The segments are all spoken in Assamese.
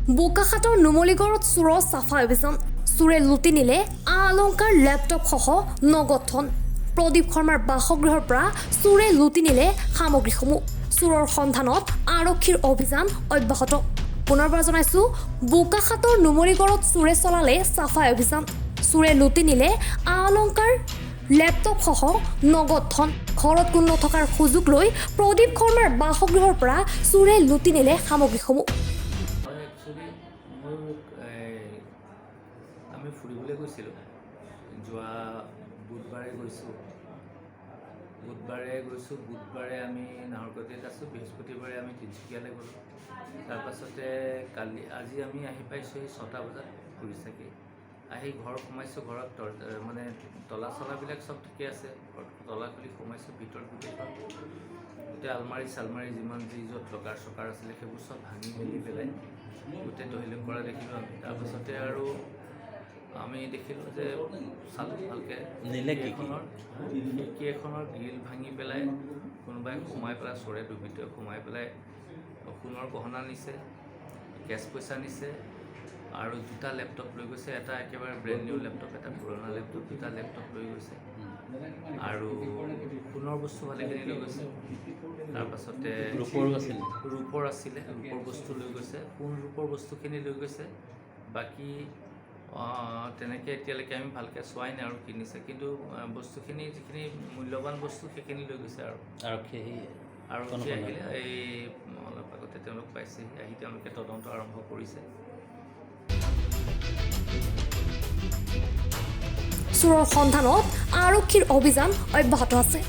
বোকাখাটৰ নুমলীগড়ত চোৰৰ চাফাই অভিযান চোৰে লুটি নিলে অলংকাৰ লেপটপ সহ নগদ ধন প্ৰদীপ শৰ্মাৰ বাসগৃহৰ পৰা চোৰে লুটি নিলে সামগ্ৰীসমূহ চোৰৰ সন্ধানত আৰক্ষীৰ অভিযান অব্যাহত পুনৰবাৰ জনাইছো বোকাখাটৰ নুমলীগড়ত চোৰে চলালে চাফাই অভিযান চোৰে লুটি নিলে অলংকাৰ লেপটপ সহ নগদ ধন ঘৰত কোনো নথকাৰ সুযোগ লৈ প্ৰদীপ শৰ্মাৰ বাসগৃহৰ পৰা চোৰে লুটি নিলে সামগ্ৰীসমূহ আমি ফুৰিবলৈ গৈছিলোঁ যোৱা বুধবাৰে গৈছোঁ বুধবাৰে আমি নাহৰকটীত আছোঁ বৃহস্পতিবাৰে আমি তিনিচুকীয়ালৈ গ'লোঁ তাৰপাছতে আজি আমি আহি পাইছোঁ 6টা বজাত ঘূৰি চাকি আহি ঘৰ সোমাইছোঁ ঘৰত মানে তলা চলাবিলাক চব ঠিকে আছে তলা খুলি সোমাইছোঁ ভিতৰত গোটেই আলমাৰি চালমাৰি যিমান যি য'ত লকাৰ চকাৰ আছিলে সেইবোৰ চব ভাঙি মেলি পেলাই গোটেই তহিলং কৰা দেখিলোঁ আমি তাৰপাছতে আৰু আমি দেখিলোঁ যে চালোঁ ভালকৈ খিৰিকী এখনৰ গ্ৰিল ভাঙি পেলাই কোনোবাই সোমাই পেলাই চোৰে দুৰ্বৃত্তই সোমাই পেলাই সোণৰ গহনা নিছে কেছ পইচা নিছে আৰু দুটা লেপটপ লৈ গৈছে এটা একেবাৰে ব্ৰেণ্ড নিউ লেপটপ এটা পুৰণা লেপটপ দুটা লেপটপ লৈ গৈছে আৰু সোণৰ বস্তু ভালেখিনি লৈ গৈছে তাৰপাছতে ৰূপৰ আছিলে ৰূপৰ বস্তু লৈ গৈছে সোণ ৰূপৰ বস্তুখিনি লৈ গৈছে বাকী তেনেকৈ এতিয়ালৈকে আমি ভালকৈ চোৱাই নাই আৰু কিনিছে কিন্তু বস্তুখিনি যিখিনি মূল্যৱান বস্তু সেইখিনি লৈ গৈছে আৰু আৰক্ষী আহিলে এই অলপ আগতে তেওঁলোক পাইছেহি আহি তেওঁলোকে তদন্ত আৰম্ভ কৰিছে চোৰৰ সন্ধানত আৰক্ষীৰ অভিযান অব্যাহত আছে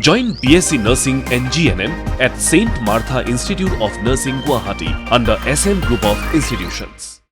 Join BSc Nursing and GNM at St. Martha Institute of Nursing, Guwahati under SM Group of Institutions.